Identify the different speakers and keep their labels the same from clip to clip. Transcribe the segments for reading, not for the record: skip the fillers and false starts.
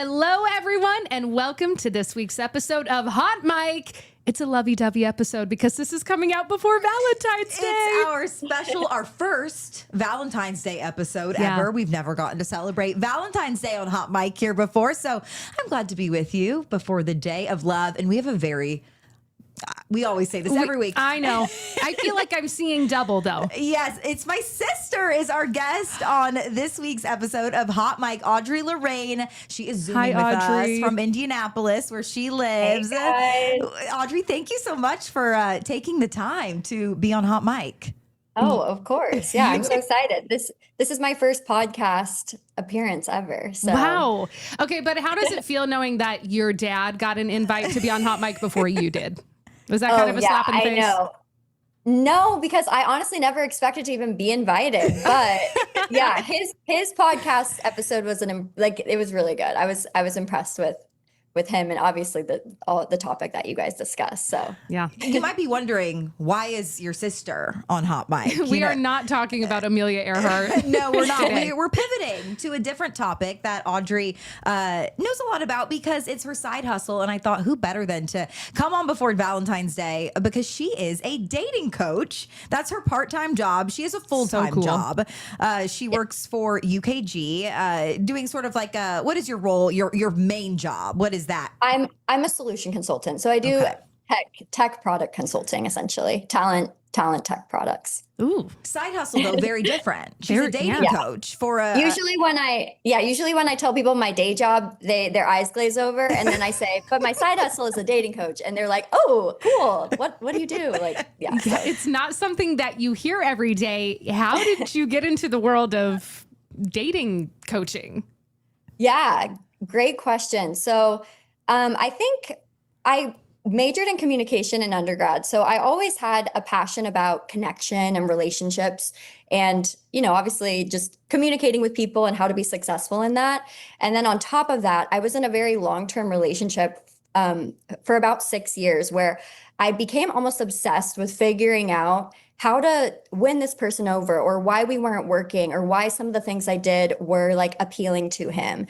Speaker 1: Hello, everyone, and welcome to this week's episode of Hot Mic. It's a lovey-dovey episode because this is coming out before Valentine's Day.
Speaker 2: It's our first Valentine's Day episode ever. We've never gotten to celebrate Valentine's Day on Hot Mic here before, so I'm glad to be with you before the day of love. And we have a very... We always say this every week.
Speaker 1: I know. I feel like I'm seeing double, though.
Speaker 2: Yes, it's my sister is our guest on this week's episode of Hot Mic, Audrey Lorraine. She is Zooming with us from Indianapolis, where she lives.
Speaker 3: Hey, guys.
Speaker 2: Audrey, thank you so much for taking the time to be on Hot Mic.
Speaker 3: Oh, of course. Yeah, I'm so excited. This is my first podcast appearance ever. So.
Speaker 1: Wow. Okay, but how does it feel knowing that your dad got an invite to be on Hot Mic before you did? Was that kind of a slap in the face?
Speaker 3: I know. No, because I honestly never expected to even be invited. But yeah, his podcast episode was it was really good. I was impressed with him and obviously the topic that you guys discussed. So
Speaker 1: yeah,
Speaker 2: you might be wondering, why is your sister on Hot Mic?
Speaker 1: We are not talking about Amelia Earhart.
Speaker 2: No, we're not. We're pivoting to a different topic that Audrey knows a lot about because it's her side hustle. And I thought, who better than to come on before Valentine's Day, because she is a dating coach. That's her part-time job. She has a full-time job. She works for UKG, doing sort of like what is your role? Your main job? What is that?
Speaker 3: I'm a solution consultant. So I do tech product consulting, essentially. Talent tech products.
Speaker 1: Ooh.
Speaker 2: Side hustle though, very different. She's a dating coach for a
Speaker 3: usually when I tell people my day job, their eyes glaze over and then I say, but my side hustle is a dating coach. And they're like, oh, cool. What do you do? Like, yeah.
Speaker 1: It's not something that you hear every day. How did you get into the world of dating coaching?
Speaker 3: Yeah, great question. So I think I majored in communication in undergrad. So I always had a passion about connection and relationships and, obviously just communicating with people and how to be successful in that. And then on top of that, I was in a very long-term relationship for about 6 years where I became almost obsessed with figuring out how to win this person over or why we weren't working or why some of the things I did were like appealing to him.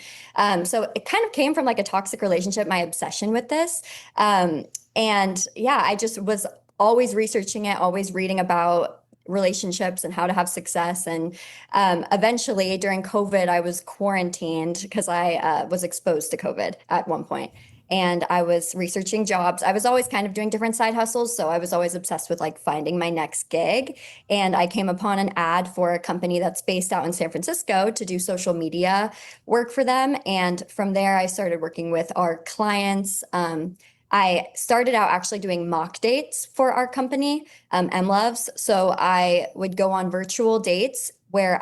Speaker 3: So it kind of came from like a toxic relationship, my obsession with this. And yeah, I just was always researching it, always reading about relationships and how to have success. And eventually during COVID, I was quarantined because I was exposed to COVID at one point. And I was researching jobs. I was always kind of doing different side hustles. So I was always obsessed with like finding my next gig. And I came upon an ad for a company that's based out in San Francisco to do social media work for them. And from there, I started working with our clients. I started out actually doing mock dates for our company, Emlovz. So I would go on virtual dates where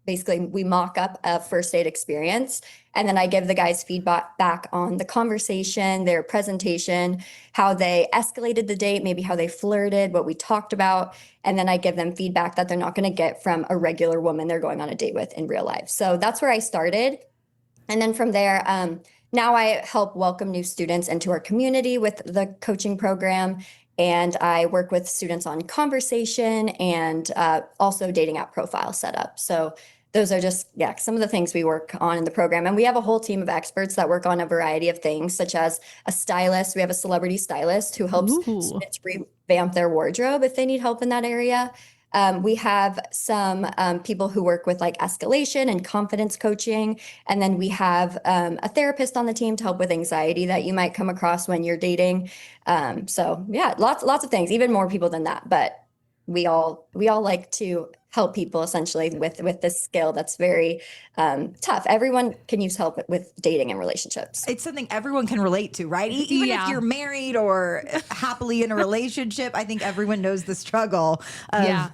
Speaker 3: we mock up a first date experience. And then I give the guys feedback back on the conversation, their presentation, how they escalated the date, maybe how they flirted, what we talked about. And then I give them feedback that they're not going to get from a regular woman they're going on a date with in real life. So that's where I started. And then from there, now I help welcome new students into our community with the coaching program. And I work with students on conversation and also dating app profile setup. So those are just, some of the things we work on in the program. And we have a whole team of experts that work on a variety of things, such as a stylist. We have a celebrity stylist who helps students revamp their wardrobe if they need help in that area. We have some people who work with like escalation and confidence coaching. And then we have a therapist on the team to help with anxiety that you might come across when you're dating. So yeah, lots of things, even more people than that. But we all like to help people essentially with this skill that's very tough. Everyone can use help with dating and relationships.
Speaker 2: It's something everyone can relate to, right? Even if you're married or happily in a relationship, I think everyone knows the struggle of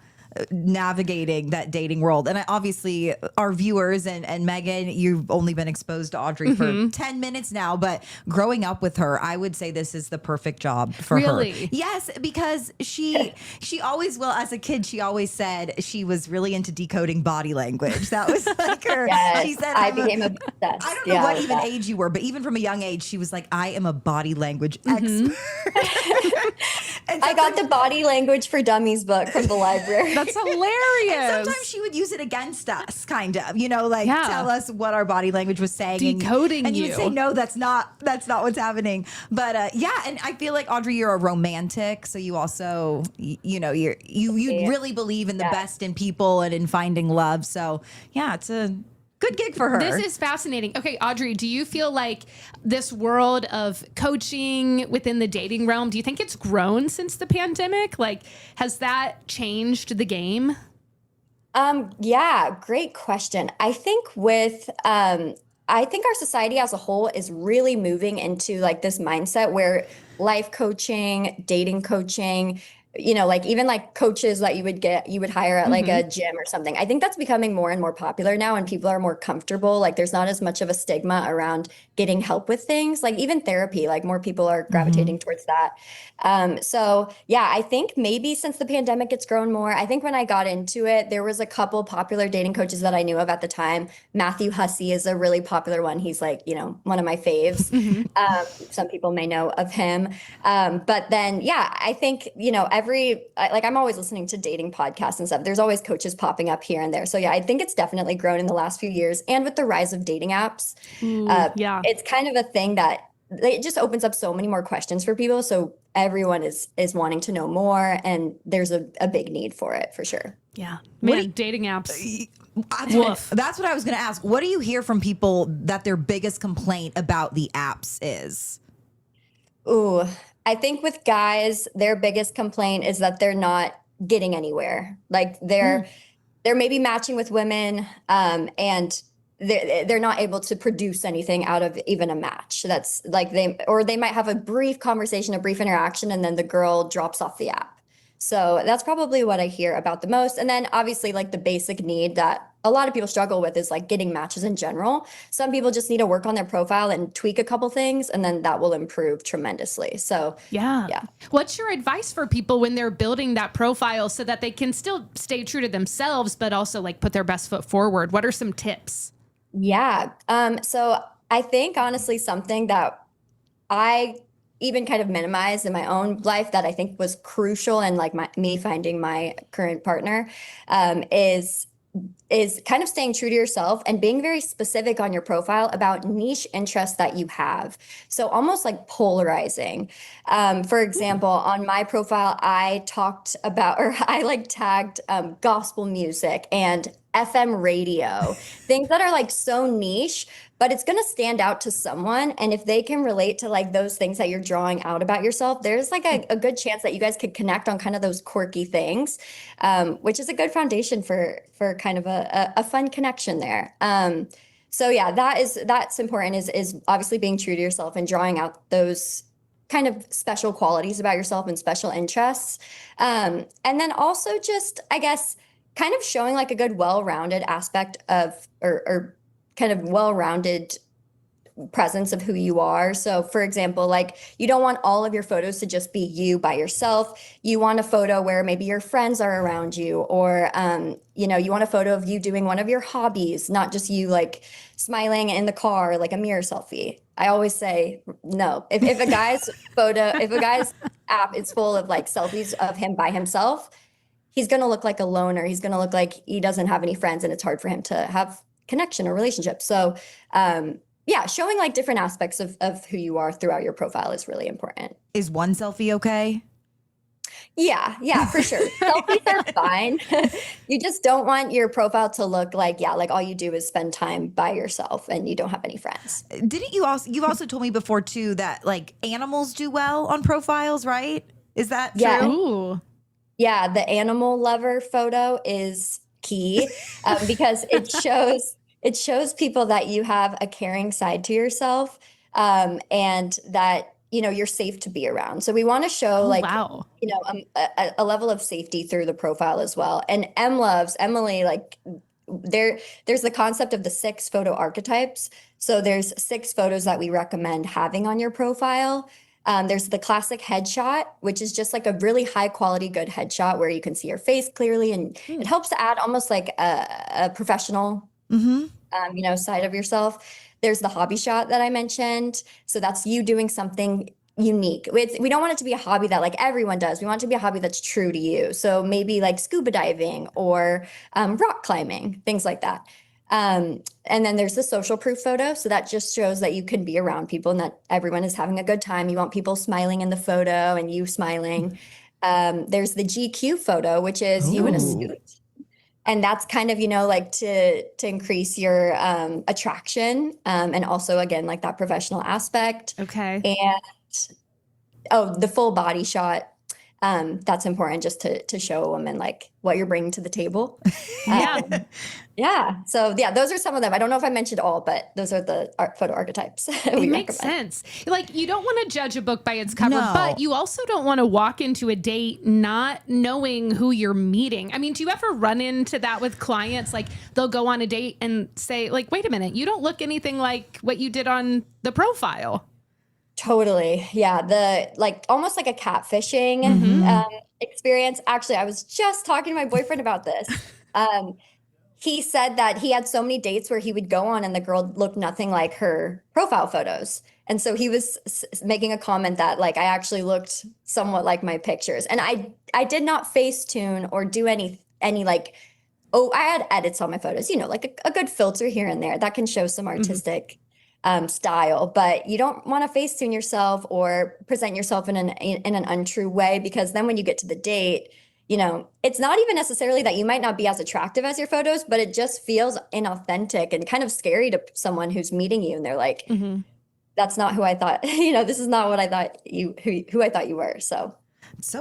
Speaker 2: navigating that dating world. And obviously our viewers and Megan, you've only been exposed to Audrey for 10 minutes now, but growing up with her, I would say this is the perfect job for her. Yes, because she always, well, as a kid, she always said she was really into decoding body language. That was like her.
Speaker 3: Yes,
Speaker 2: she said,
Speaker 3: I became obsessed.
Speaker 2: I don't know what even age you were, but even from a young age, she was like, I am a body language expert.
Speaker 3: And I got the Body Language for Dummies book from the library.
Speaker 1: That's hilarious.
Speaker 2: And sometimes she would use it against us, kind of, like
Speaker 1: Yeah.
Speaker 2: tell us what our body language was saying.
Speaker 1: Decoding
Speaker 2: and you would
Speaker 1: you.
Speaker 2: say, no, that's not what's happening. But yeah, and I feel like, Audrey, you're a romantic. So you also, you really believe in the best in people and in finding love. So yeah, it's a good gig for her.
Speaker 1: This is fascinating. Okay, Audrey, do you feel like this world of coaching within the dating realm, do you think it's grown since the pandemic? Like, has that changed the game?
Speaker 3: Yeah, great question. I think I think our society as a whole is really moving into like this mindset where life coaching, dating coaching, like even like coaches that you would hire at like a gym or something. I think that's becoming more and more popular now, and people are more comfortable. Like there's not as much of a stigma around getting help with things, like even therapy, like more people are gravitating towards that. So yeah, I think maybe since the pandemic, it's grown more. I think when I got into it, there was a couple popular dating coaches that I knew of at the time. Matthew Hussey is a really popular one. He's like, one of my faves. Some people may know of him. But then, yeah, I think, I'm always listening to dating podcasts and stuff. There's always coaches popping up here and there. So yeah, I think it's definitely grown in the last few years. And with the rise of dating apps, it's kind of a thing that it just opens up so many more questions for people. So everyone is wanting to know more, and there's a big need for it for sure.
Speaker 1: Yeah. Man, dating apps.
Speaker 2: That's what I was going to ask. What do you hear from people that their biggest complaint about the apps is?
Speaker 3: Ooh, I think with guys, their biggest complaint is that they're not getting anywhere. Like they're maybe matching with women, and they're not able to produce anything out of even a match. That's like they might have a brief conversation, a brief interaction, and then the girl drops off the app. So that's probably what I hear about the most. And then obviously like the basic need that a lot of people struggle with is like getting matches in general. Some people just need to work on their profile and tweak a couple things, and then that will improve tremendously. So yeah.
Speaker 1: What's your advice for people when they're building that profile so that they can still stay true to themselves, but also like put their best foot forward? What are some tips?
Speaker 3: Yeah. So I think honestly, something that I even kind of minimized in my own life that I think was crucial in like me finding my current partner, is kind of staying true to yourself and being very specific on your profile about niche interests that you have. So almost like polarizing. For example, on my profile, I talked about, or I like tagged gospel music and FM radio, things that are like so niche, but it's going to stand out to someone. And if they can relate to like those things that you're drawing out about yourself, there's like a good chance that you guys could connect on kind of those quirky things, which is a good foundation for kind of a fun connection there. So yeah, that's important is obviously being true to yourself and drawing out those kind of special qualities about yourself and special interests. And then also just, I guess, kind of showing like a good, well-rounded aspect of, or kind of well-rounded presence of who you are. So for example, like you don't want all of your photos to just be you by yourself. You want a photo where maybe your friends are around you, or, you want a photo of you doing one of your hobbies, not just you like smiling in the car, like a mirror selfie. I always say no. If a guy's if a guy's app is full of like selfies of him by himself, he's going to look like a loner. He's going to look like he doesn't have any friends, and it's hard for him to have connection or relationship. So, yeah, showing like different aspects of who you are throughout your profile is really important.
Speaker 2: Is one selfie okay?
Speaker 3: Yeah, for sure. Selfies are fine. You just don't want your profile to look like, like all you do is spend time by yourself and you don't have any friends.
Speaker 2: Didn't you also told me before too that like animals do well on profiles, right? Is that true?
Speaker 3: Yeah.
Speaker 1: Ooh.
Speaker 3: Yeah, the animal lover photo is key because it shows people that you have a caring side to yourself, and that you're safe to be around. So we want to show a level of safety through the profile as well. And Emlovz, Emily, like there's the concept of the 6 photo archetypes. So there's 6 photos that we recommend having on your profile. There's the classic headshot, which is just like a really high quality, good headshot where you can see your face clearly, and it helps to add almost like a professional, side of yourself. There's the hobby shot that I mentioned. So that's you doing something unique. We don't want it to be a hobby that like everyone does. We want it to be a hobby that's true to you. So maybe like scuba diving or rock climbing, things like that. And then there's the social proof photo. So that just shows that you can be around people and that everyone is having a good time. You want people smiling in the photo and you smiling. There's the GQ photo, which is you in a suit. And that's kind of, like to increase your attraction and also, again, like that professional aspect.
Speaker 1: Okay.
Speaker 3: And the full body shot. That's important just to show a woman like what you're bringing to the table.
Speaker 1: Yeah.
Speaker 3: Yeah. So yeah, those are some of them. I don't know if I mentioned all, but those are the photo archetypes.
Speaker 1: It makes sense. Like you don't want to judge a book by its cover, but you also don't want to walk into a date not knowing who you're meeting. I mean, do you ever run into that with clients? Like they'll go on a date and say like, wait a minute, you don't look anything like what you did on the profile.
Speaker 3: Totally. Yeah. Almost like a catfishing experience. Actually, I was just talking to my boyfriend about this. He said that he had so many dates where he would go on and the girl looked nothing like her profile photos. And so he was making a comment that like, I actually looked somewhat like my pictures. And I did not Facetune or do any like, I had edits on my photos, like a good filter here and there that can show some artistic style, but you don't want to Facetune yourself or present yourself in an untrue way, because then when you get to the date, it's not even necessarily that you might not be as attractive as your photos, but it just feels inauthentic and kind of scary to someone who's meeting you. And they're like, that's not who I thought, this is not what I thought who I thought you were. So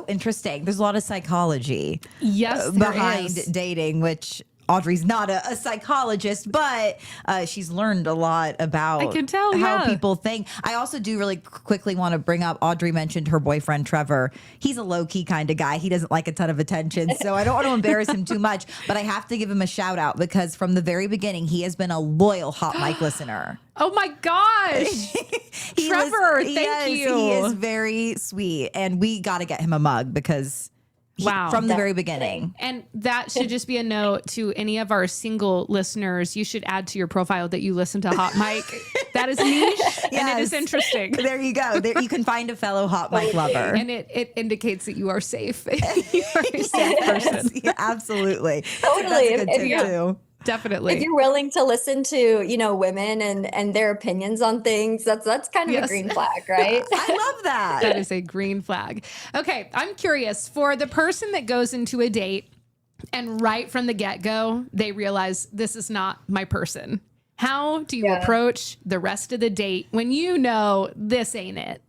Speaker 2: interesting. There's a lot of psychology
Speaker 1: behind
Speaker 2: dating, which Audrey's not a psychologist, but she's learned a lot about
Speaker 1: I can tell,
Speaker 2: how people think. I also do really quickly want to bring up, Audrey mentioned her boyfriend, Trevor. He's a low-key kind of guy. He doesn't like a ton of attention, so I don't want to embarrass him too much, but I have to give him a shout out because from the very beginning, he has been a loyal Hot Mic listener.
Speaker 1: Oh my gosh. Trevor, thank you.
Speaker 2: He is very sweet, and we got to get him a mug because... from the very beginning.
Speaker 1: And that should just be a note to any of our single listeners. You should add to your profile that you listen to Hot Mic. That is niche and it is interesting.
Speaker 2: There you go. There, you can find a fellow Hot Mic lover.
Speaker 1: And it indicates that you are safe. You are a safe person.
Speaker 2: Yeah, absolutely.
Speaker 3: Totally.
Speaker 2: That's a good tip too.
Speaker 1: Definitely.
Speaker 3: If you're willing to listen to, women and their opinions on things, that's kind of a green flag, right?
Speaker 2: I love that.
Speaker 1: That is a green flag. Okay. I'm curious, for the person that goes into a date and right from the get-go, they realize this is not my person. How do you approach the rest of the date when you know this ain't it?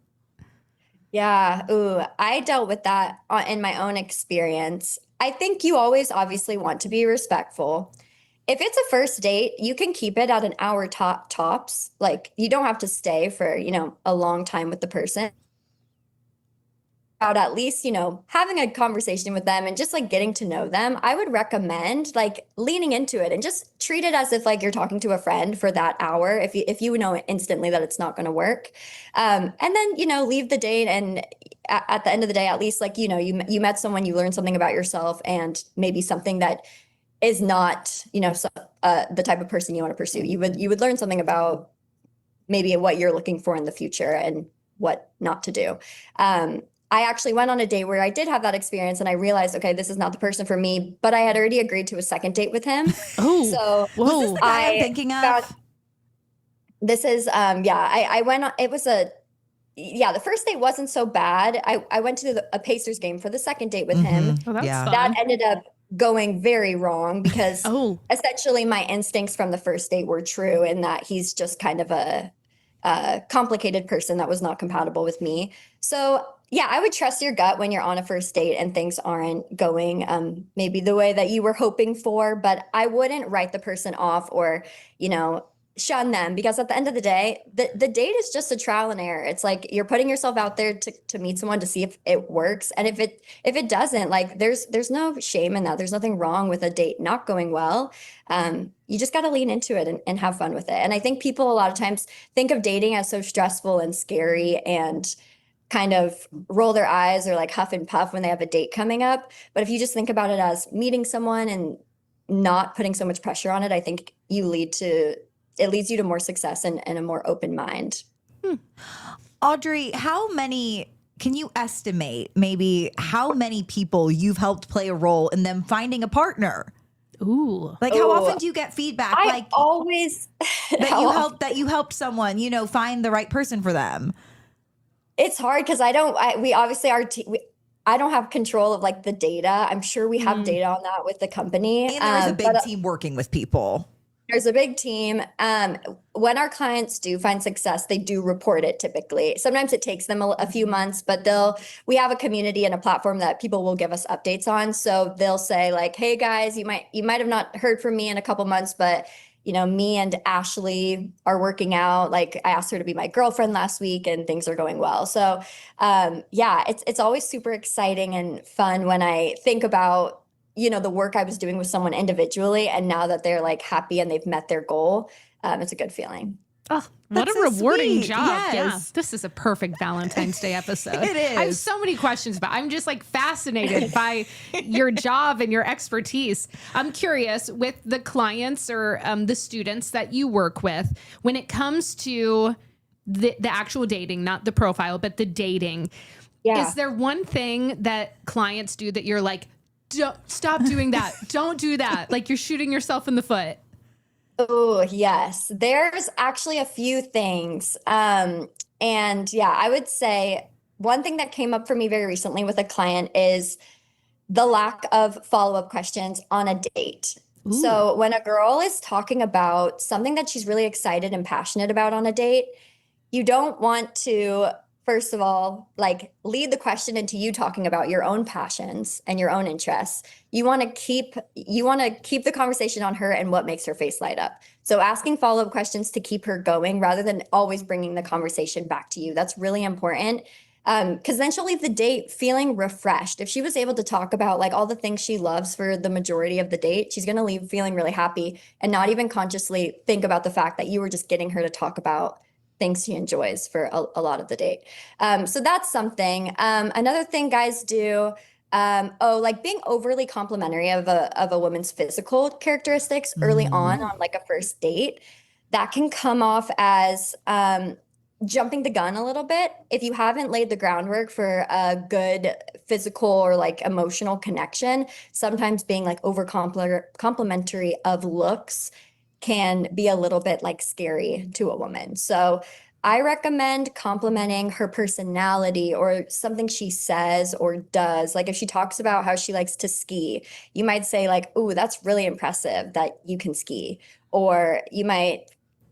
Speaker 3: Yeah. Ooh, I dealt with that in my own experience. I think you always obviously want to be respectful. If it's a first date, you can keep it at an hour tops. Like you don't have to stay for, a long time with the person. About at least, having a conversation with them and just like getting to know them, I would recommend like leaning into it and just treat it as if like you're talking to a friend for that hour. If you know instantly that it's not going to work, and then leave the date, and at the end of the day, at least like you met someone, you learned something about yourself, and maybe something that is not the type of person you want to pursue. You would learn something about maybe what you're looking for in the future and what not to do. I actually went on a date where I did have that experience and I realized, okay, this is not the person for me, but I had already agreed to a second date with him.
Speaker 1: Oh,
Speaker 3: so
Speaker 2: was this the guy I'm thinking of?
Speaker 3: This is, I went on, it was the first date wasn't so bad. I went to a Pacers game for the second date with him.
Speaker 1: Oh, that's fun.
Speaker 3: That ended up going very wrong because essentially my instincts from the first date were true, in that he's just kind of a complicated person that was not compatible with me. So yeah, I would trust your gut when you're on a first date and things aren't going maybe the way that you were hoping for, but I wouldn't write the person off or, shun them, because at the end of the day, the date is just a trial and error. It's like you're putting yourself out there to meet someone to see if it works. And if it doesn't, like there's no shame in that. There's nothing wrong with a date not going well. You just got to lean into it and have fun with it. And I think people a lot of times think of dating as so stressful and scary and kind of roll their eyes or like huff and puff when they have a date coming up. But if you just think about it as meeting someone and not putting so much pressure on it, I think it leads you to more success and a more open mind.
Speaker 2: Audrey, can you estimate maybe how many people you've helped play a role in them finding a partner?
Speaker 1: Ooh.
Speaker 2: Like how often do you get feedback
Speaker 3: I always
Speaker 2: that you helped someone, find the right person for them?
Speaker 3: It's hard because we obviously I don't have control of like the data. I'm sure we have data on that with the company.
Speaker 2: And there is a big team working with people.
Speaker 3: There's a big team. When our clients do find success, they do report it typically. Sometimes it takes them a few months, but we have a community and a platform that people will give us updates on. So they'll say like, hey guys, you might have not heard from me in a couple months, but me and Ashley are working out. Like I asked her to be my girlfriend last week and things are going well. So it's always super exciting and fun when I think about the work I was doing with someone individually, and now that they're like happy and they've met their goal, it's a good feeling.
Speaker 1: Oh, what a rewarding job.
Speaker 2: Yes.
Speaker 1: Yeah. This is a perfect Valentine's Day episode.
Speaker 2: It is.
Speaker 1: I have so many questions I'm just like fascinated by your job and your expertise. I'm curious with the clients or the students that you work with, when it comes to the actual dating, not the profile, but the dating, is there one thing that clients do that you're like, don't stop doing that. Don't do that. Like you're shooting yourself in the foot.
Speaker 3: Oh, yes. There's actually a few things. I would say one thing that came up for me very recently with a client is the lack of follow-up questions on a date. Ooh. So when a girl is talking about something that she's really excited and passionate about on a date, you don't want to, first of all, like lead the question into you talking about your own passions and your own interests. You want to keep the conversation on her and what makes her face light up. So asking follow-up questions to keep her going rather than always bringing the conversation back to you. That's really important. Because then she'll leave the date feeling refreshed. If she was able to talk about like all the things she loves for the majority of the date, she's going to leave feeling really happy and not even consciously think about the fact that you were just getting her to talk about things she enjoys for a lot of the date. So that's something. Another thing guys do, like being overly complimentary of a woman's physical characteristics early on like a first date, that can come off as jumping the gun a little bit. If you haven't laid the groundwork for a good physical or like emotional connection, sometimes being like over complimentary of looks can be a little bit like scary to a woman. So I recommend complimenting her personality or something she says or does. Like if she talks about how she likes to ski, you might say like, "Ooh, that's really impressive that you can ski." Or you might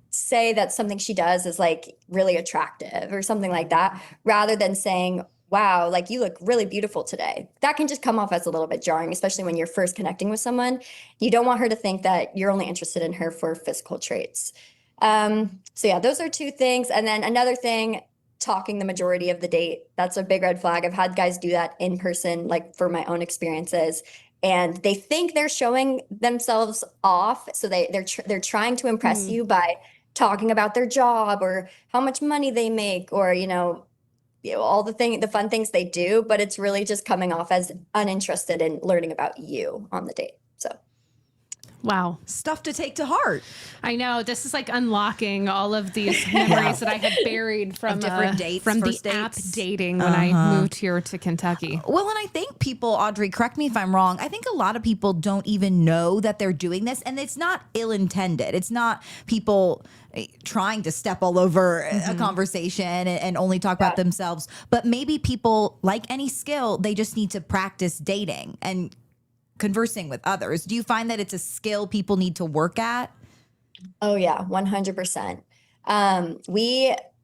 Speaker 3: say that something she does is like really attractive or something like that, rather than saying, "Wow, like you look really beautiful today." That can just come off as a little bit jarring, especially when you're first connecting with someone. You don't want her to think that you're only interested in her for physical traits. So yeah, those are two things. And then another thing, talking the majority of the date. That's a big red flag. I've had guys do that in person, like for my own experiences. And they think they're showing themselves off. So they're trying to impress you by talking about their job or how much money they make or, all the fun things they do, but it's really just coming off as uninterested in learning about you on the date. So.
Speaker 1: Wow.
Speaker 2: Stuff to take to heart.
Speaker 1: I know. This is like unlocking all of these memories that I had buried from
Speaker 2: different dates,
Speaker 1: from the
Speaker 2: dates.
Speaker 1: app dating when I moved here to Kentucky.
Speaker 2: Well, and I think people, Audrey, correct me if I'm wrong, I think a lot of people don't even know that they're doing this, and it's not ill-intended. It's not people trying to step all over a conversation and only talk about themselves, but maybe people, like any skill, they just need to practice dating and conversing with others. Do you find that it's a skill people need to work at?
Speaker 3: Oh yeah, 100%.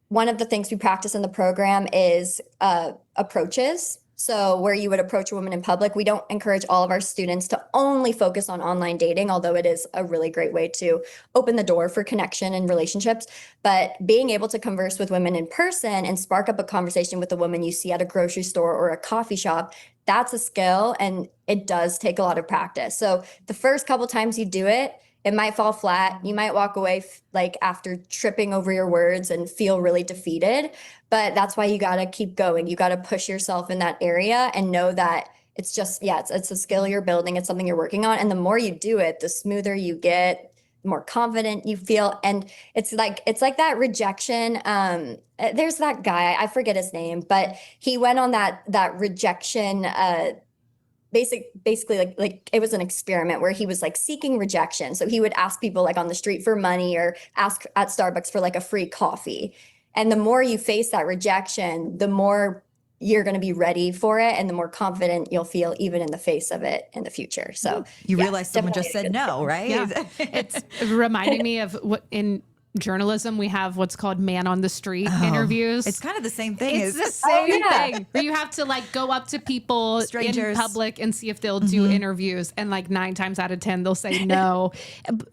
Speaker 3: One of the things we practice in the program is approaches. So where you would approach a woman in public, we don't encourage all of our students to only focus on online dating, although it is a really great way to open the door for connection and relationships. But being able to converse with women in person and spark up a conversation with a woman you see at a grocery store or a coffee shop, that's a skill, and it does take a lot of practice. So the first couple times you do it, it might fall flat. You might walk away like after tripping over your words and feel really defeated. But that's why you got to keep going. You got to push yourself in that area and know that it's just, it's a skill you're building. It's something you're working on. And the more you do it, the smoother you get, more confident you feel. And it's like that rejection. There's that guy, I forget his name, but he went on that rejection, basically like it was an experiment where he was like seeking rejection. So he would ask people like on the street for money or ask at Starbucks for like a free coffee. And the more you face that rejection, the more you're going to be ready for it and the more confident you'll feel even in the face of it in the future. So
Speaker 2: you realize someone just said no, right?
Speaker 1: Yeah. It's reminding me of what in journalism we have what's called man on the street interviews.
Speaker 2: It's kind of the same thing.
Speaker 1: It's the same thing where you have to like go up to people
Speaker 2: strangers
Speaker 1: in public and see if they'll do interviews, and like 9 times out of 10 they'll say no.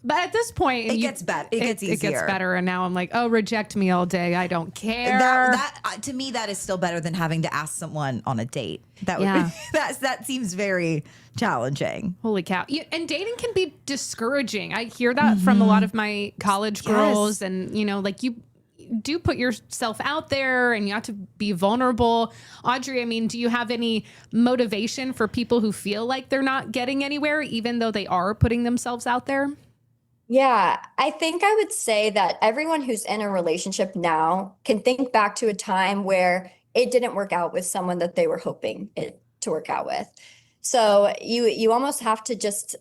Speaker 1: But at this point
Speaker 2: it gets better. It gets easier.
Speaker 1: It gets better, and now I'm like, oh, reject me all day. I don't care.
Speaker 2: That to me, that is still better than having to ask someone on a date. That would that seems very challenging.
Speaker 1: Holy cow. And dating can be discouraging. I hear that from a lot of my college girls, and you know, like you do put yourself out there and you have to be vulnerable. Audrey, I mean, do you have any motivation for people who feel like they're not getting anywhere, even though they are putting themselves out there?
Speaker 3: Yeah, I think I would say that everyone who's in a relationship now can think back to a time where it didn't work out with someone that they were hoping it to work out with. So you almost have to just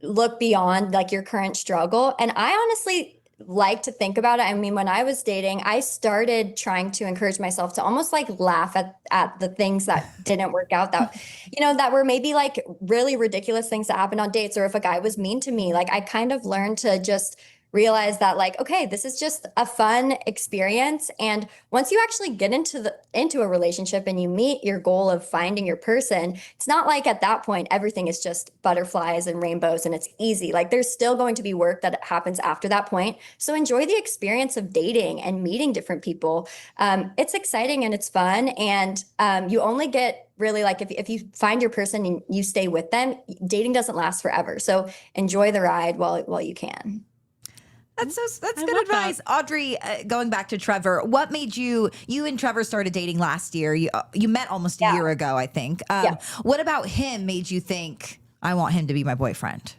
Speaker 3: look beyond like your current struggle. And I honestly like to think about it. I mean, when I was dating, I started trying to encourage myself to almost like laugh at the things that didn't work out, that, you know, that were maybe like really ridiculous things that happened on dates, or if a guy was mean to me. Like I kind of learned to just realize that like, okay, this is just a fun experience. And once you actually get into a relationship and you meet your goal of finding your person, it's not like at that point everything is just butterflies and rainbows and it's easy. Like there's still going to be work that happens after that point. So enjoy the experience of dating and meeting different people. It's exciting and it's fun, and you only get really like if you find your person and you stay with them, dating doesn't last forever. So enjoy the ride while you can.
Speaker 2: That's good advice. That. Audrey, going back to Trevor, what made you and Trevor started dating last year? You met almost a year ago, I think. What about him made you think, I want him to be my boyfriend?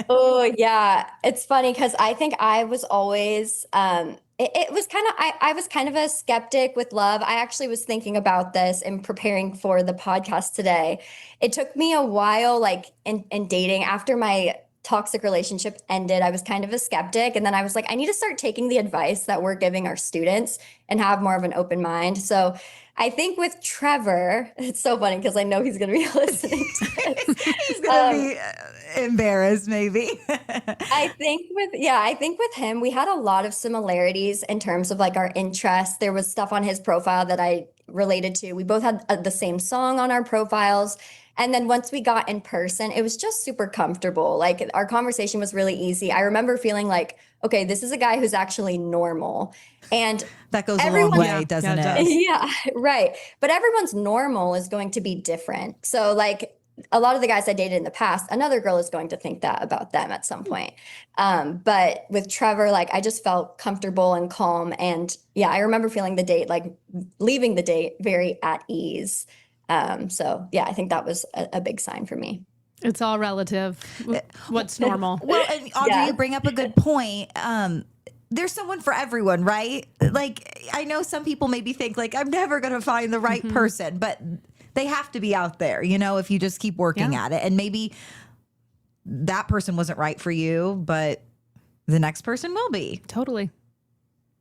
Speaker 3: Oh, yeah. It's funny because I think I was always, it was kind of, I was kind of a skeptic with love. I actually was thinking about this and preparing for the podcast today. It took me a while, like in dating after my toxic relationship ended. I was kind of a skeptic. And then I was like, I need to start taking the advice that we're giving our students and have more of an open mind. So I think with Trevor, it's so funny because I know he's going to be listening to this.
Speaker 2: He's going to be embarrassed, maybe.
Speaker 3: I think with him, we had a lot of similarities in terms of like our interests. There was stuff on his profile that I related to. We both had the same song on our profiles. And then once we got in person, it was just super comfortable. Like our conversation was really easy. I remember feeling like, okay, this is a guy who's actually normal. And
Speaker 2: that goes a long way, doesn't it?
Speaker 3: Yeah, right. But everyone's normal is going to be different. So like a lot of the guys I dated in the past, another girl is going to think that about them at some point. But with Trevor, like I just felt comfortable and calm. And yeah, I remember feeling the date, like leaving the date very at ease. So yeah, I think that was a big sign for me.
Speaker 1: It's all relative. What's normal?
Speaker 2: Well, and Audrey, you bring up a good point. There's someone for everyone, right? Like I know some people maybe think like I'm never going to find the right person, but they have to be out there, you know, if you just keep working at it. And maybe that person wasn't right for you, but the next person will be.
Speaker 1: Totally.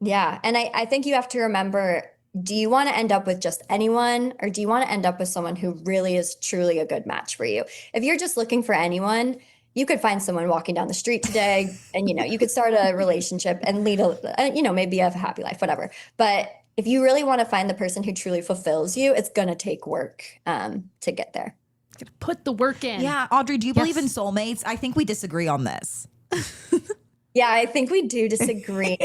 Speaker 3: Yeah. And I think you have to remember, do you want to end up with just anyone, or do you want to end up with someone who really is truly a good match for you? If you're just looking for anyone, you could find someone walking down the street today and, you know, you could start a relationship and lead maybe you have a happy life, whatever. But if you really want to find the person who truly fulfills you, it's going to take work to get there.
Speaker 1: Put the work in.
Speaker 2: Yeah. Audrey, do you believe in soulmates? I think we disagree on this.
Speaker 3: Yeah, I think we do disagree.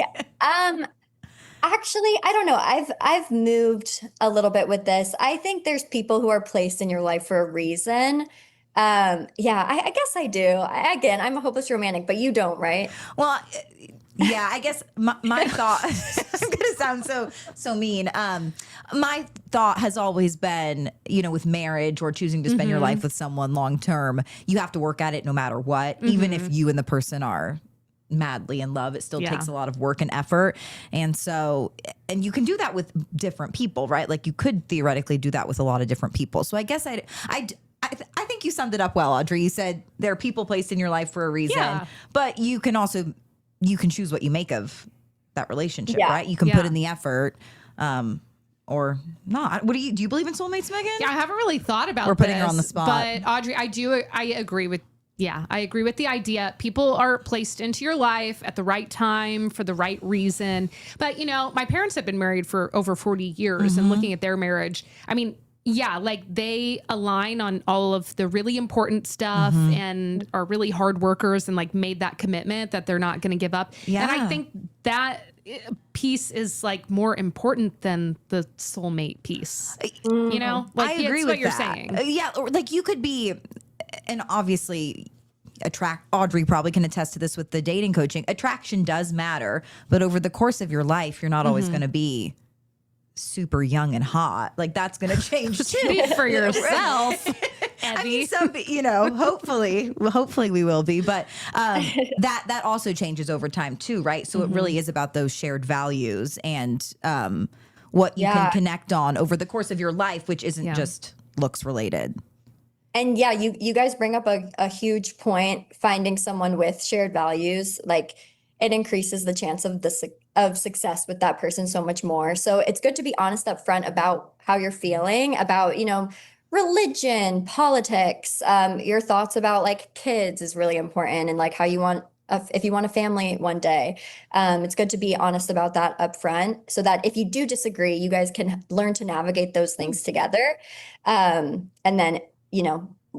Speaker 3: Actually, I don't know. I've moved a little bit with this. I think there's people who are placed in your life for a reason. I guess I do. Again, I'm a hopeless romantic, but you don't, right?
Speaker 2: Well, yeah, I guess my thought, I'm going to sounds so mean. My thought has always been, with marriage or choosing to spend your life with someone long term, you have to work at it no matter what, even if you and the person are madly in love. It still takes a lot of work and effort. And you can do that with different people, right? Like you could theoretically do that with a lot of different people. So I guess I think you summed it up well, Audrey. You said there are people placed in your life for a reason, but you can choose what you make of that relationship, right? You can put in the effort, or not. Do you believe in soulmates, Megan?
Speaker 1: Yeah, I haven't really thought about
Speaker 2: We're putting her on the spot.
Speaker 1: But Audrey, I agree with the idea. People are placed into your life at the right time for the right reason. But, my parents have been married for over 40 years and looking at their marriage, I mean, like they align on all of the really important stuff and are really hard workers and like made that commitment that they're not going to give up. Yeah. And I think that piece is like more important than the soulmate piece, like
Speaker 2: I agree with
Speaker 1: what you're
Speaker 2: that.
Speaker 1: saying.
Speaker 2: Yeah. Like you could be, and obviously Audrey probably can attest to this with the dating coaching. Attraction does matter, but over the course of your life, you're not always going to be super young and hot. Like that's going to change too.
Speaker 1: Speak for yourself.
Speaker 2: I mean, hopefully we will be, but that also changes over time too, right? So it really is about those shared values and what you can connect on over the course of your life, which isn't just looks related.
Speaker 3: And yeah, you guys bring up a huge point, finding someone with shared values, like it increases the chance of success with that person so much more. So it's good to be honest up front about how you're feeling about, religion, politics, your thoughts about like kids is really important, and like how you want, if you want a family one day. It's good to be honest about that up front so that if you do disagree, you guys can learn to navigate those things together. And then,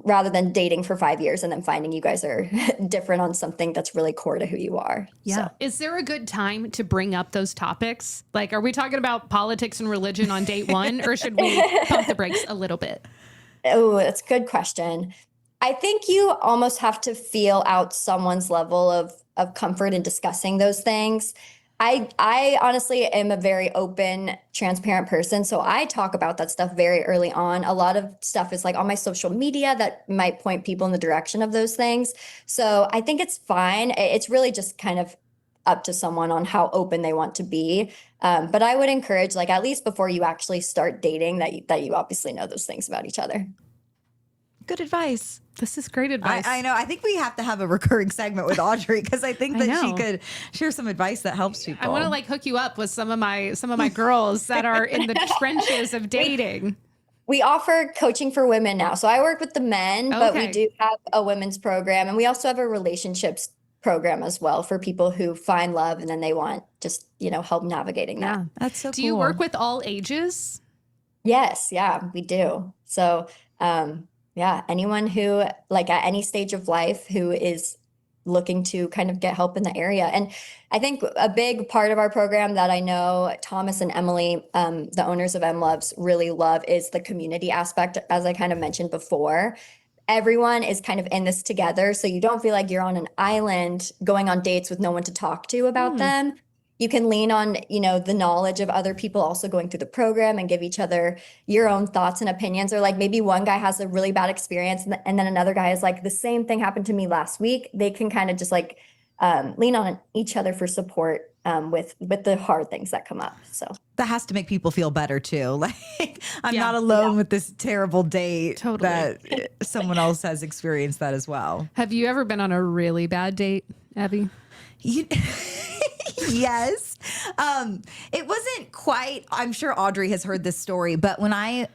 Speaker 3: rather than dating for 5 years and then finding you guys are different on something that's really core to who you are.
Speaker 1: Yeah. So. Is there a good time to bring up those topics? Like, are we talking about politics and religion on date one, or should we pump the brakes a little bit?
Speaker 3: Oh, that's a good question. I think you almost have to feel out someone's level of comfort in discussing those things. I honestly am a very open, transparent person. So I talk about that stuff very early on. A lot of stuff is like on my social media that might point people in the direction of those things. So I think it's fine. It's really just kind of up to someone on how open they want to be. But I would encourage, like, at least before you actually start dating, that you obviously know those things about each other.
Speaker 2: Good advice.
Speaker 1: This is great advice.
Speaker 2: I know. I think we have to have a recurring segment with Audrey because I think that she could share some advice that helps people.
Speaker 1: I want to like hook you up with some of my girls that are in the trenches of dating.
Speaker 3: We offer coaching for women now. So I work with the men, but we do have a women's program, and we also have a relationships program as well for people who find love and then they want just, help navigating that.
Speaker 2: Yeah, that's so cool.
Speaker 1: Do you work with all ages?
Speaker 3: Yes. Yeah, we do. So, anyone who like at any stage of life who is looking to kind of get help in the area. And I think a big part of our program that I know Thomas and Emily, the owners of Emlovz, really love is the community aspect, as I kind of mentioned before. Everyone is kind of in this together. So you don't feel like you're on an island going on dates with no one to talk to about them. You can lean on, the knowledge of other people also going through the program and give each other your own thoughts and opinions. Or like maybe one guy has a really bad experience and then another guy is like, the same thing happened to me last week. They can kind of just like lean on each other for support with the hard things that come up. So
Speaker 2: that has to make people feel better too. Like I'm not alone with this terrible date.
Speaker 1: Totally.
Speaker 2: That someone else has experienced that as well.
Speaker 1: Have you ever been on a really bad date, Abby?
Speaker 2: Yes. It wasn't quite, I'm sure Audrey has heard this story, but when I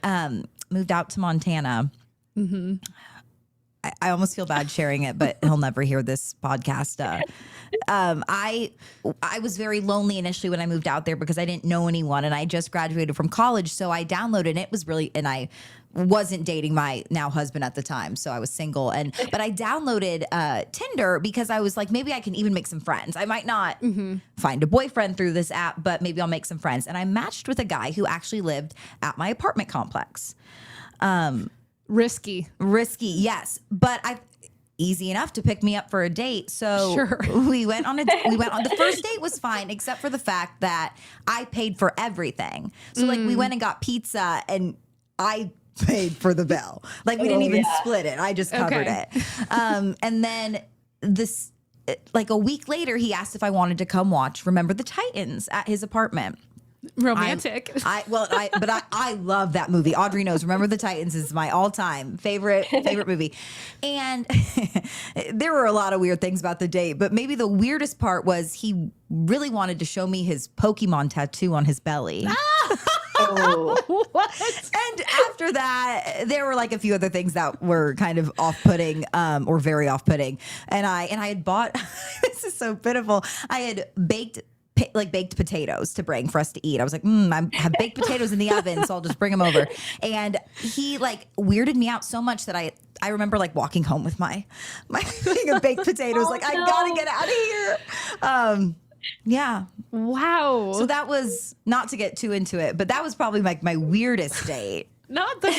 Speaker 2: moved out to Montana, I almost feel bad sharing it, but he'll never hear this podcast. I was very lonely initially when I moved out there because I didn't know anyone and I just graduated from college. So I downloaded, and I wasn't dating my now husband at the time. So I was single but I downloaded Tinder because I was like, maybe I can even make some friends. I might not find a boyfriend through this app, but maybe I'll make some friends. And I matched with a guy who actually lived at my apartment complex.
Speaker 1: Risky,
Speaker 2: yes. But easy enough to pick me up for a date. So we went on the first date was fine, except for the fact that I paid for everything. So like we went and got pizza and I paid for the bill. Like we didn't even split it. I just covered it. And then like a week later, he asked if I wanted to come watch Remember the Titans at his apartment.
Speaker 1: Romantic.
Speaker 2: I love that movie. Audrey knows Remember the Titans is my all-time favorite movie. And there were a lot of weird things about the date, but maybe the weirdest part was he really wanted to show me his Pokemon tattoo on his belly.
Speaker 3: Oh.
Speaker 1: What?
Speaker 2: And after that, there were like a few other things that were kind of off-putting, or very off-putting. And I had bought, this is so pitiful. I had baked potatoes to bring for us to eat. I was like, I have baked potatoes in the oven, so I'll just bring them over. And he like weirded me out so much that I remember like walking home with my thing of baked potatoes. I gotta get out of here. Yeah.
Speaker 1: Wow.
Speaker 2: So that was, not to get too into it, but that was probably like my weirdest date.
Speaker 1: Not the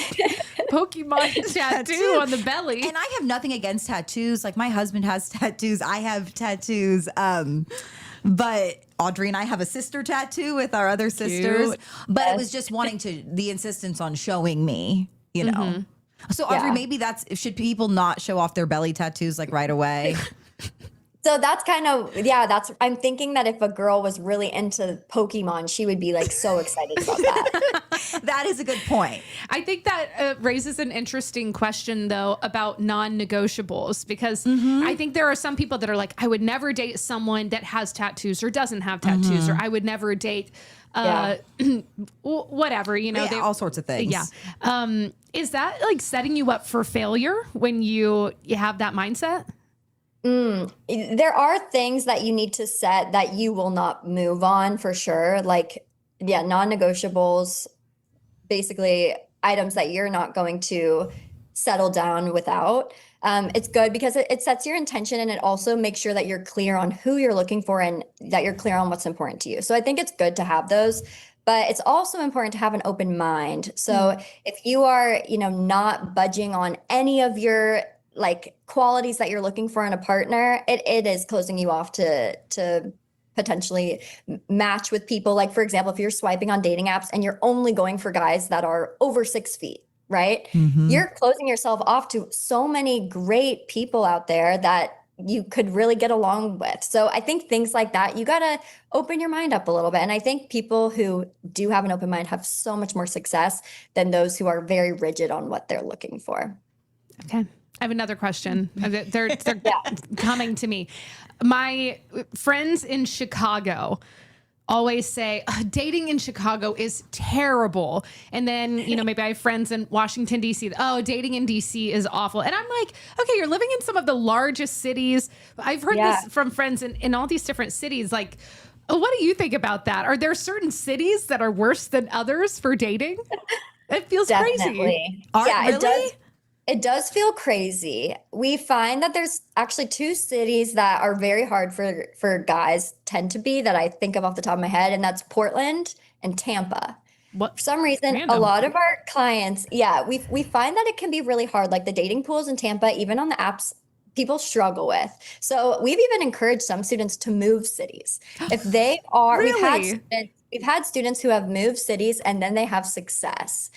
Speaker 1: Pokemon tattoo on the belly.
Speaker 2: And I have nothing against tattoos. Like my husband has tattoos. I have tattoos. But Audrey and I have a sister tattoo with our other sisters. Cute. But it was just the insistence on showing me, you know. Mm-hmm. So Audrey, maybe should people not show off their belly tattoos like right away?
Speaker 3: So that's kind of, I'm thinking that if a girl was really into Pokemon, she would be like so excited about that.
Speaker 2: That is a good point.
Speaker 1: I think that raises an interesting question though about non-negotiables, because I think there are some people that are like, I would never date someone that has tattoos or doesn't have tattoos, or I would never date whatever, you know,
Speaker 2: all sorts of things.
Speaker 1: Yeah. Is that like setting you up for failure when you have that mindset?
Speaker 3: There are things that you need to set that you will not move on for sure. Like, non-negotiables, basically items that you're not going to settle down without. It's good because it sets your intention, and it also makes sure that you're clear on who you're looking for and that you're clear on what's important to you. So I think it's good to have those, but it's also important to have an open mind. So if you are, not budging on any of your like qualities that you're looking for in a partner, it is closing you off to potentially match with people. Like, for example, if you're swiping on dating apps and you're only going for guys that are over 6 feet, right? Mm-hmm. You're closing yourself off to so many great people out there that you could really get along with. So I think things like that, you got to open your mind up a little bit. And I think people who do have an open mind have so much more success than those who are very rigid on what they're looking for.
Speaker 1: Okay. I have another question. They're coming to me. My friends in Chicago always say dating in Chicago is terrible. And then, maybe I have friends in Washington, D.C. Dating in D.C. is awful. And I'm like, okay, you're living in some of the largest cities. I've heard this from friends in all these different cities. Like, what do you think about that? Are there certain cities that are worse than others for dating? It feels crazy.
Speaker 3: Really? It does feel crazy. We find that there's actually 2 cities that are very hard for guys tend to be that I think of off the top of my head, and that's Portland and Tampa. For some reason, a lot of our clients, we find that it can be really hard. Like the dating pools in Tampa, even on the apps, people struggle with. So we've even encouraged some students to move cities. If they are,
Speaker 1: really?
Speaker 3: We've had students who have moved cities and then they have success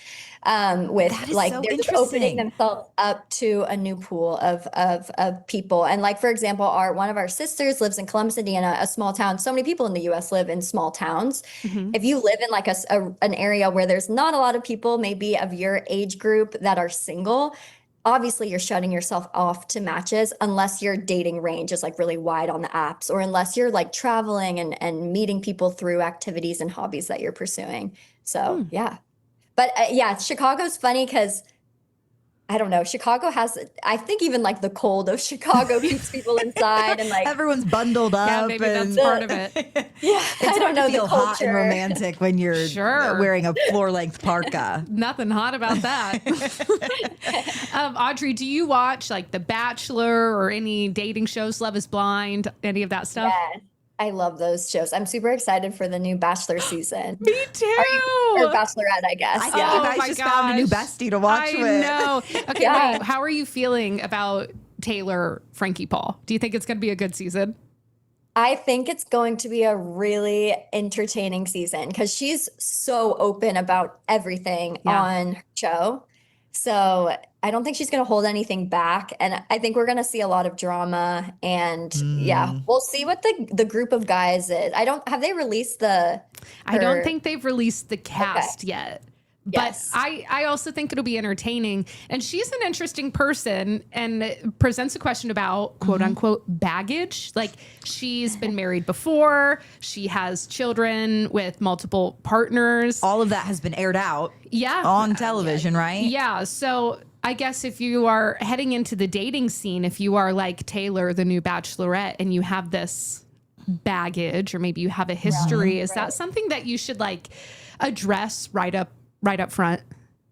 Speaker 3: with like
Speaker 2: so
Speaker 3: they're just opening themselves up to a new pool of people. And like, for example, one of our sisters lives in Columbus, Indiana, a small town. So many people in the US live in small towns. Mm-hmm. If you live in like an area where there's not a lot of people, maybe of your age group that are single, obviously you're shutting yourself off to matches unless your dating range is like really wide on the apps, or unless you're like traveling and meeting people through activities and hobbies that you're pursuing. So but Chicago's funny because I don't know. Chicago has, I think even like the cold of Chicago keeps people inside, and like
Speaker 2: everyone's bundled up.
Speaker 1: Yeah, maybe that's part of it.
Speaker 2: It's hard to feel hot and romantic when you're wearing a floor-length parka.
Speaker 1: Nothing hot about that. Audrey, do you watch like The Bachelor or any dating shows, Love is Blind, any of that stuff?
Speaker 3: Yeah. I love those shows. I'm super excited for the new Bachelor season.
Speaker 1: Me too.
Speaker 3: Or Bachelorette, I guess.
Speaker 2: I think you guys just found a new bestie to watch with.
Speaker 1: I know. Okay, wait. How are you feeling about Taylor, Frankie Paul? Do you think it's going to be a good season?
Speaker 3: I think it's going to be a really entertaining season because she's so open about everything on her show. So I don't think she's going to hold anything back. And I think we're going to see a lot of drama. And we'll see what the group of guys is. Have they released I
Speaker 1: don't think they've released the cast yet. But I also think it'll be entertaining. And she's an interesting person and presents a question about quote unquote baggage. Like, she's been married before. She has children with multiple partners.
Speaker 2: All of that has been aired out on television, right?
Speaker 1: Yeah. So I guess if you are heading into the dating scene, if you are like Taylor, the new Bachelorette, and you have this baggage, or maybe you have a history, is that something that you should like address right up front?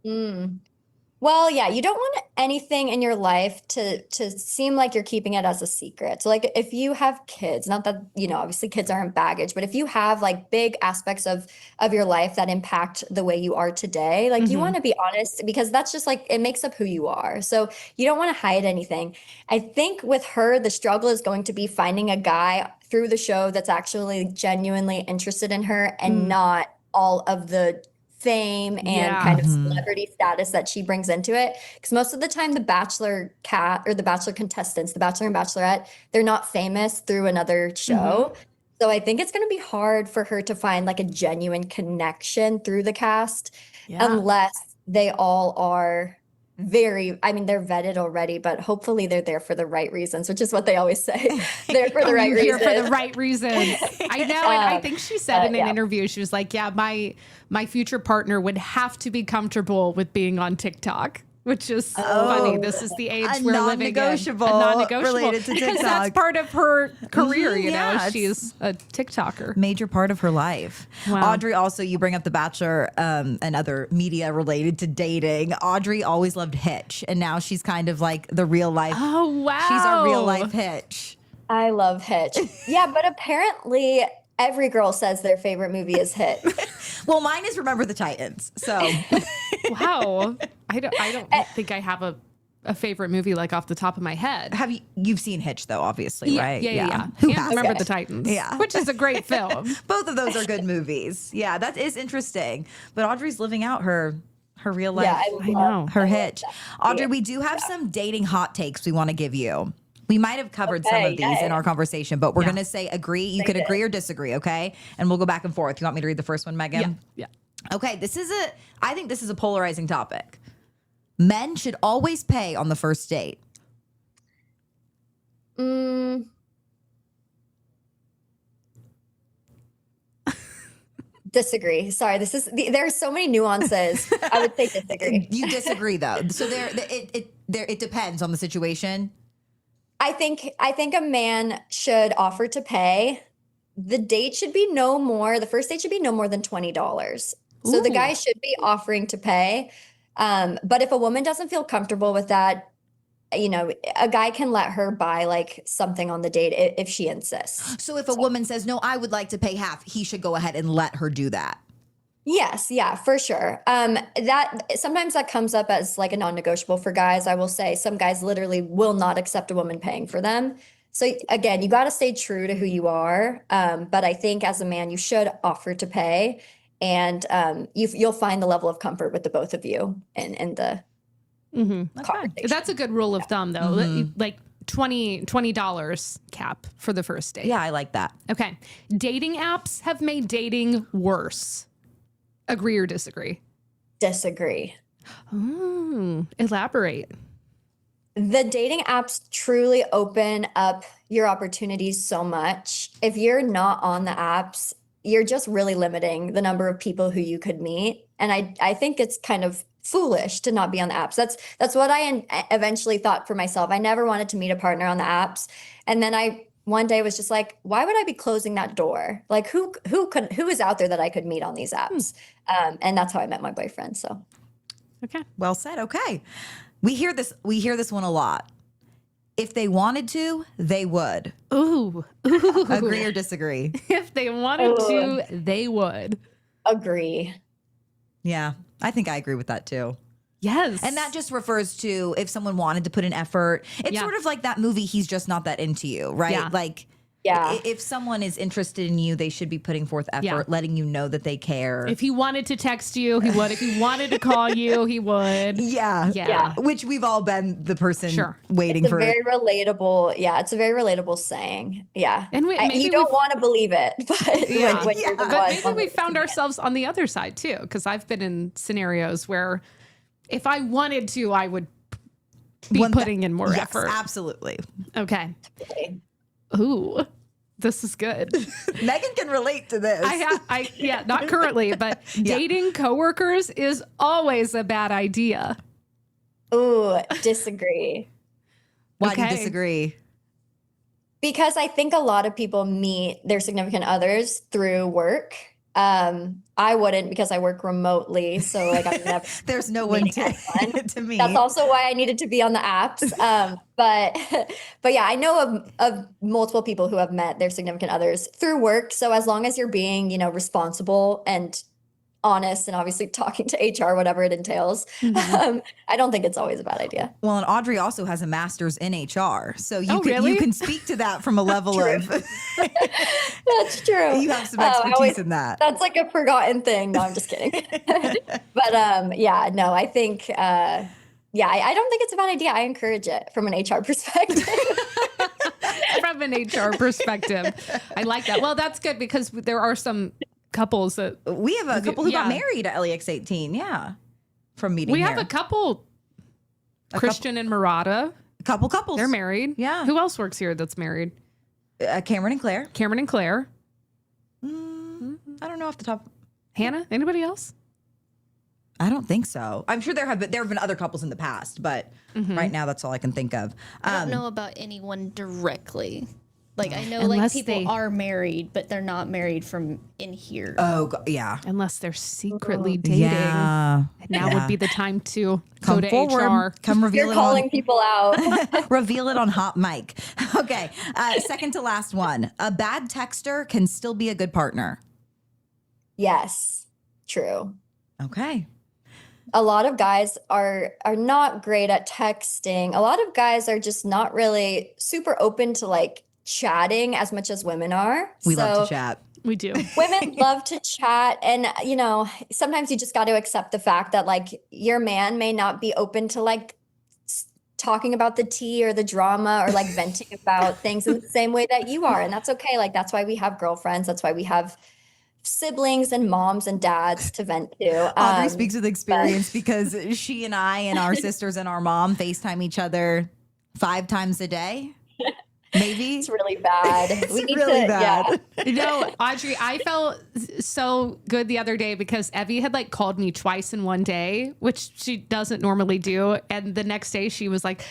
Speaker 3: Well, yeah, you don't want anything in your life to seem like you're keeping it as a secret. So like if you have kids, not that, obviously kids aren't baggage, but if you have like big aspects of your life that impact the way you are today, like you want to be honest, because that's just like, it makes up who you are. So you don't want to hide anything. I think with her, the struggle is going to be finding a guy through the show that's actually genuinely interested in her and not all of the fame and kind of celebrity status that she brings into it. Because most of the time the Bachelor contestants, the Bachelor and Bachelorette, they're not famous through another show. So I think it's going to be hard for her to find like a genuine connection through the cast unless they all are they're vetted already, but hopefully they're there for the right reasons, which is what they always say. They're for the right reasons.
Speaker 1: Here for the right reasons. I know. And I think she said in an interview, she was like, my future partner would have to be comfortable with being on TikTok. Which is funny. This is the age we're living in. A non-negotiable related to TikTok. Because that's part of her career, you know. She's a TikToker.
Speaker 2: Major part of her life. Wow. Audrey, also, you bring up The Bachelor and other media related to dating. Audrey always loved Hitch, and now she's kind of like the real life.
Speaker 1: Oh, wow.
Speaker 2: She's our real life Hitch.
Speaker 3: I love Hitch. Yeah, but apparently every girl says their favorite movie is Hitch.
Speaker 2: Well, mine is Remember the Titans. So,
Speaker 1: wow. I don't think I have a favorite movie like off the top of my head.
Speaker 2: You've seen Hitch though, obviously, right?
Speaker 1: Yeah.
Speaker 2: Who
Speaker 1: and Remember the Titans?
Speaker 2: Yeah.
Speaker 1: Which is a great film.
Speaker 2: Both of those are good movies. Yeah, that is interesting. But Audrey's living out her real life.
Speaker 3: Yeah,
Speaker 1: I know.
Speaker 2: Her Hitch. Audrey, we do have some dating hot takes we want to give you. We might have covered some of these in our conversation, but we're going to say agree. You could agree or disagree, okay? And we'll go back and forth. You want me to read the first one, Megan?
Speaker 1: Yeah.
Speaker 2: Okay, I think this is a polarizing topic. Men should always pay on the first date.
Speaker 3: Disagree. Sorry, there are so many nuances. I would say disagree.
Speaker 2: You disagree though. So it depends on the situation.
Speaker 3: I think a man should offer to pay. The first date should be no more than $20. So the guy should be offering to pay. But if a woman doesn't feel comfortable with that, a guy can let her buy like something on the date if she insists.
Speaker 2: So if a woman says, no, I would like to pay half, he should go ahead and let her do that.
Speaker 3: Yes. Yeah, for sure. Sometimes that comes up as like a non-negotiable for guys. I will say some guys literally will not accept a woman paying for them. So again, you got to stay true to who you are. But I think as a man, you should offer to pay, and you'll find the level of comfort with the both of you in the conversation.
Speaker 1: That's a good rule of thumb, though. Like $20 cap for the first date.
Speaker 2: Yeah, I like that.
Speaker 1: Okay. Dating apps have made dating worse. Agree or disagree?
Speaker 3: Disagree.
Speaker 1: Elaborate.
Speaker 3: The dating apps truly open up your opportunities so much. If you're not on the apps, you're just really limiting the number of people who you could meet. And I think it's kind of foolish to not be on the apps. That's what I eventually thought for myself. I never wanted to meet a partner on the apps. And then one day was just like, why would I be closing that door? Like who is out there that I could meet on these apps? And that's how I met my boyfriend. So,
Speaker 1: okay.
Speaker 2: Well said. Okay. We hear this one a lot. If they wanted to, they would.
Speaker 1: Ooh.
Speaker 2: Agree or disagree?
Speaker 1: If they wanted to, they would.
Speaker 3: Agree.
Speaker 2: Yeah. I think I agree with that too.
Speaker 1: Yes.
Speaker 2: And that just refers to if someone wanted to put an effort. It's sort of like that movie, He's Just Not That Into You, right?
Speaker 1: Yeah.
Speaker 2: Like, if someone is interested in you, they should be putting forth effort, letting you know that they care.
Speaker 1: If he wanted to text you, he would. If he wanted to call you, he would.
Speaker 2: Yeah. Which we've all been the person waiting for.
Speaker 3: Very relatable. Yeah. It's a very relatable saying. Yeah.
Speaker 1: And
Speaker 3: you don't want to believe it, but
Speaker 1: maybe we found ourselves on the other side too. Because I've been in scenarios where if I wanted to, I would be putting in more effort.
Speaker 2: Absolutely.
Speaker 1: Okay. Ooh, this is good.
Speaker 2: Megan can relate to this.
Speaker 1: Not currently, but dating coworkers is always a bad idea.
Speaker 3: Ooh, disagree.
Speaker 2: Why do you disagree?
Speaker 3: Because I think a lot of people meet their significant others through work. I wouldn't, because I work remotely. So like I'm never
Speaker 2: there's no one to me.
Speaker 3: That's also why I needed to be on the apps. But yeah, I know of multiple people who have met their significant others through work. So as long as you're being, responsible and honest and obviously talking to HR, whatever it entails, I don't think it's always a bad idea.
Speaker 2: Well, and Audrey also has a master's in HR. So you can speak to that from a level of.
Speaker 3: That's true.
Speaker 2: You have some expertise in that.
Speaker 3: That's like a forgotten thing. No, I'm just kidding. But I think, I don't think it's a bad idea. I encourage it from an HR perspective.
Speaker 1: From an HR perspective. I like that. Well, that's good because there are some couples that
Speaker 2: we have a couple who got married at LEX 18. Yeah. From meeting.
Speaker 1: We have a couple, Christian and Murata.
Speaker 2: A couple couples.
Speaker 1: They're married.
Speaker 2: Yeah.
Speaker 1: Who else works here that's married?
Speaker 2: Cameron and Claire.
Speaker 1: I
Speaker 2: don't know off the top.
Speaker 1: Hannah? Anybody else?
Speaker 2: I don't think so. I'm sure there have been other couples in the past, but right now that's all I can think of.
Speaker 4: I don't know about anyone directly. Like I know people are married, but they're not married from in here.
Speaker 2: Oh, yeah.
Speaker 1: Unless they're secretly dating.
Speaker 2: Yeah.
Speaker 1: Now would be the time to
Speaker 2: come
Speaker 1: go to
Speaker 2: forward,
Speaker 1: HR.
Speaker 2: Come reveal
Speaker 3: You're calling people out.
Speaker 2: Reveal it on hot mic. Okay. Second to last one. A bad texter can still be a good partner.
Speaker 3: Yes. True.
Speaker 2: Okay.
Speaker 3: A lot of guys are not great at texting. A lot of guys are just not really super open to like chatting as much as women are.
Speaker 2: We love to chat.
Speaker 1: We do.
Speaker 3: Women love to chat. And, sometimes you just got to accept the fact that like your man may not be open to like talking about the tea or the drama or like venting about things in the same way that you are. And that's okay. Like, that's why we have girlfriends. That's why we have siblings and moms and dads to vent to.
Speaker 2: Audrey speaks with experience because she and I and our sisters and our mom FaceTime each other 5 times a day. Maybe.
Speaker 3: It's really bad.
Speaker 2: It's really bad.
Speaker 1: Yeah. Audrey, I felt so good the other day because Evie had like called me twice in one day, which she doesn't normally do. And the next day she was like,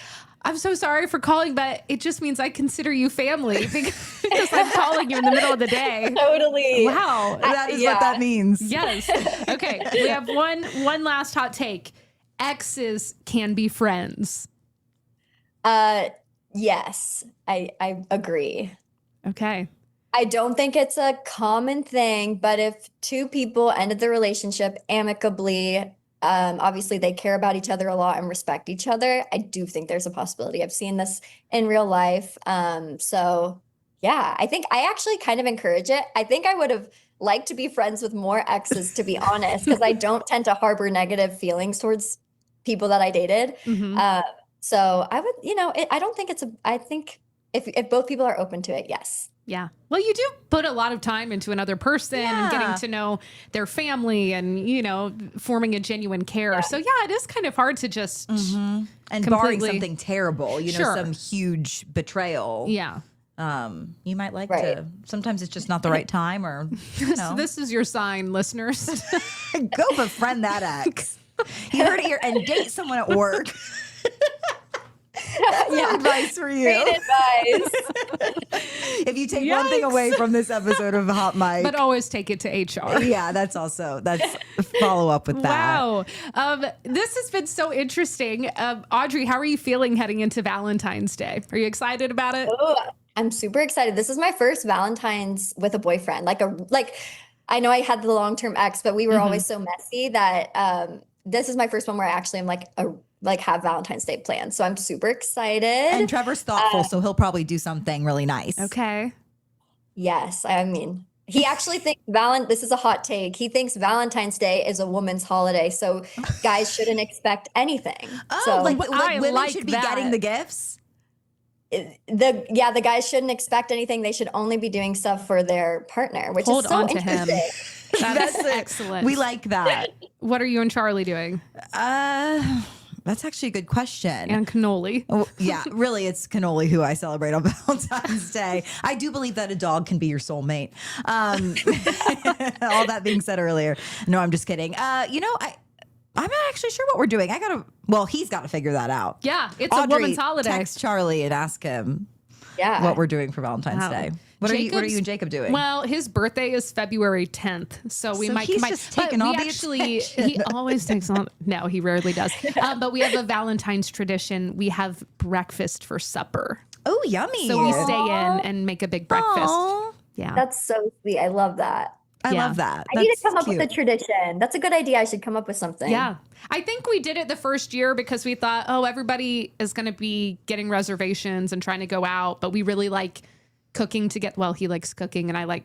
Speaker 1: I'm so sorry for calling, but it just means I consider you family because I'm calling you in the middle of the day.
Speaker 3: Totally.
Speaker 1: Wow.
Speaker 2: That is what that means.
Speaker 1: Yes. Okay. We have one last hot take. Exes can be friends.
Speaker 3: Yes, I agree.
Speaker 1: Okay.
Speaker 3: I don't think it's a common thing, but if 2 people ended the relationship amicably, obviously they care about each other a lot and respect each other, I do think there's a possibility. I've seen this in real life. So yeah, I think I actually kind of encourage it. I think I would have liked to be friends with more exes, to be honest, because I don't tend to harbor negative feelings towards people that I dated. So I would, I don't think I think if both people are open to it, yes.
Speaker 1: Yeah. Well, you do put a lot of time into another person and getting to know their family and, forming a genuine care. Yeah. So yeah, it is kind of hard to just
Speaker 2: and barring something terrible, some huge betrayal.
Speaker 1: Yeah.
Speaker 2: You might like to, sometimes it's just not the right time or,
Speaker 1: So this is your sign, listeners.
Speaker 2: Go befriend that ex. You heard it here and date someone at work. Advice for you.
Speaker 3: Great advice.
Speaker 2: If you take one thing away from this episode of Hot Mic.
Speaker 1: But always take it to HR.
Speaker 2: Yeah, that's follow up with that.
Speaker 1: Wow. This has been so interesting. Audrey, how are you feeling heading into Valentine's Day? Are you excited about it?
Speaker 3: Oh, I'm super excited. This is my first Valentine's with a boyfriend. I know I had the long-term ex, but we were always so messy that this is my first one where I actually am like have Valentine's Day planned. So I'm super excited.
Speaker 2: And Trevor's thoughtful, so he'll probably do something really nice.
Speaker 1: Okay.
Speaker 3: Yes. I mean, he actually thinks this is a hot take. He thinks Valentine's Day is a woman's holiday. So guys shouldn't expect anything.
Speaker 2: Oh,
Speaker 3: so
Speaker 2: like women should be getting the gifts?
Speaker 3: The guys shouldn't expect anything. They should only be doing stuff for their partner, which is so
Speaker 1: on to
Speaker 3: interesting.
Speaker 1: him. That's excellent.
Speaker 2: We like that.
Speaker 1: What are you and Charlie doing?
Speaker 2: That's actually a good question.
Speaker 1: And cannoli.
Speaker 2: Oh, yeah, really, it's cannoli who I celebrate on Valentine's Day. I do believe that a dog can be your soulmate. All that being said earlier. No, I'm just kidding. I'm not actually sure what we're doing. He's got to figure that out.
Speaker 1: Yeah, it's
Speaker 2: Audrey,
Speaker 1: a woman's holiday.
Speaker 2: Text Charlie and ask him what we're doing for Valentine's Day. What are you and Jacob doing?
Speaker 1: Well, his birthday is February 10th, so we might.
Speaker 2: He's just taking all the attention.
Speaker 1: He always takes on. No, he rarely does. But we have a Valentine's tradition. We have breakfast for supper.
Speaker 2: Oh, yummy!
Speaker 1: So we stay in and make a big breakfast.
Speaker 2: Aww.
Speaker 1: Yeah,
Speaker 3: that's so sweet. I love that.
Speaker 2: I love that.
Speaker 3: I need to come up with a tradition. That's a good idea. I should come up with something.
Speaker 1: Yeah. I think we did it the first year because we thought, everybody is going to be getting reservations and trying to go out, but we really like cooking he likes cooking and I like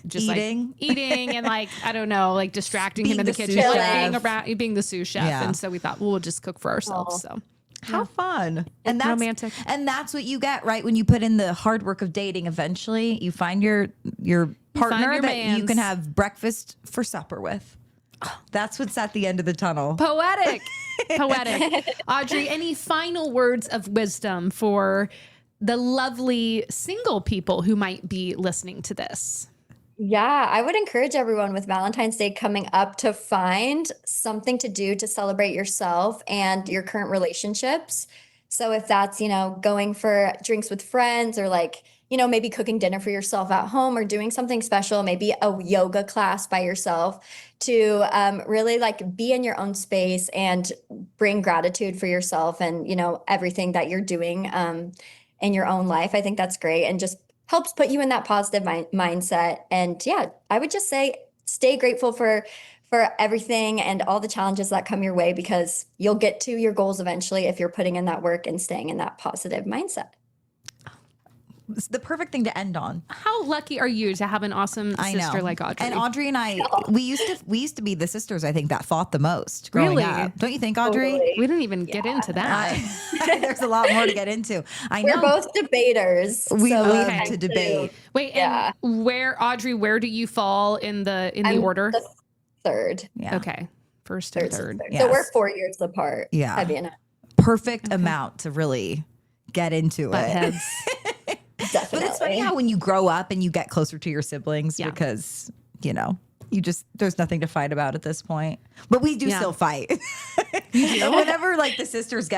Speaker 1: just eating and I don't know, distracting him in the kitchen, being the sous chef. Yeah. And so we thought, we'll just cook for ourselves. So
Speaker 2: how fun. And that's
Speaker 1: romantic.
Speaker 2: And that's what you get, right? When you put in the hard work of dating, eventually you find your partner that you can have breakfast for supper with. That's what's at the end of the tunnel.
Speaker 1: Poetic. Audrey, any final words of wisdom for the lovely single people who might be listening to this?
Speaker 3: Yeah, I would encourage everyone with Valentine's Day coming up to find something to do to celebrate yourself and your current relationships. So if that's, going for drinks with friends or maybe cooking dinner for yourself at home or doing something special, maybe a yoga class by yourself to really be in your own space and bring gratitude for yourself and, everything that you're doing in your own life. I think that's great and just helps put you in that positive mindset. And yeah, I would just say stay grateful for everything and all the challenges that come your way because you'll get to your goals eventually if you're putting in that work and staying in that positive mindset.
Speaker 2: It's the perfect thing to end on.
Speaker 1: How lucky are you to have an awesome sister like Audrey?
Speaker 2: And Audrey and I, we used to be the sisters, I think, that fought the most growing up. Don't you think, Audrey?
Speaker 3: Totally.
Speaker 1: We didn't even get into that.
Speaker 2: There's a lot more to get into. I know.
Speaker 3: We're both debaters.
Speaker 2: We love to debate.
Speaker 1: Wait, and Audrey, where do you fall in the order?
Speaker 3: The third.
Speaker 2: Yeah.
Speaker 1: Okay. First and third.
Speaker 2: Yes.
Speaker 3: So we're 4 years apart.
Speaker 2: Yeah. Perfect amount to really get into it.
Speaker 1: Heads.
Speaker 3: Definitely.
Speaker 2: But it's funny how when you grow up and you get closer to your siblings because, there's nothing to fight about at this point. But we do still fight. You do? Whenever the sisters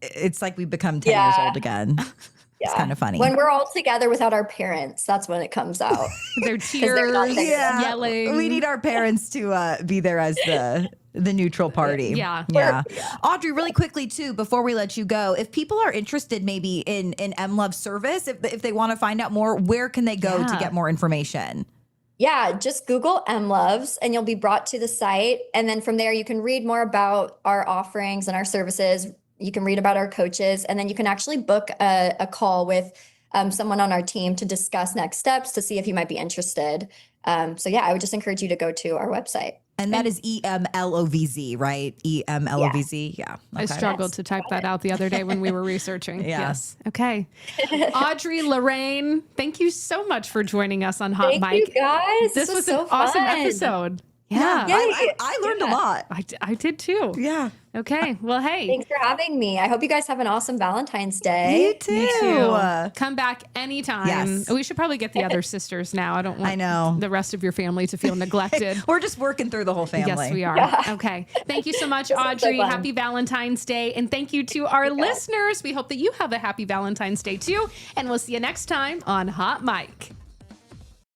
Speaker 2: it's like we become 10 years old again. It's kind of funny.
Speaker 3: When we're all together without our parents, that's when it comes out.
Speaker 1: Their tears, yelling.
Speaker 2: We need our parents to be there as the neutral party.
Speaker 1: Yeah.
Speaker 2: Audrey, really quickly too, before we let you go, if people are interested maybe in Emlovz service, if they want to find out more, where can they go to get more information?
Speaker 3: Yeah, just Google Emlovz and you'll be brought to the site. And then from there, you can read more about our offerings and our services. You can read about our coaches, and then you can actually book a call with someone on our team to discuss next steps to see if you might be interested. So yeah, I would just encourage you to go to our website.
Speaker 2: And that is Emlovz, right? Emlovz. Yeah. Okay.
Speaker 1: I struggled to type that out the other day when we were researching. Yes. Okay. Audrey Lorraine, thank you so much for joining us on Hot Mic.
Speaker 3: Thank you guys.
Speaker 1: This was
Speaker 3: so
Speaker 1: an awesome episode. Yeah.
Speaker 2: I learned a lot.
Speaker 1: I did too.
Speaker 2: Yeah.
Speaker 1: Okay. Well, hey.
Speaker 3: Thanks for having me. I hope you guys have an awesome Valentine's Day.
Speaker 2: You too.
Speaker 1: Me too. Come back anytime.
Speaker 2: Yes.
Speaker 1: We should probably get the other sisters now. I don't want the rest of your family to feel neglected.
Speaker 2: We're just working through the whole family.
Speaker 1: Yes, we are.
Speaker 3: Yeah.
Speaker 1: Okay. Thank you so much, Audrey. Happy Valentine's Day. And thank you to our listeners. We hope that you have a happy Valentine's Day too. And we'll see you next time on Hot Mic.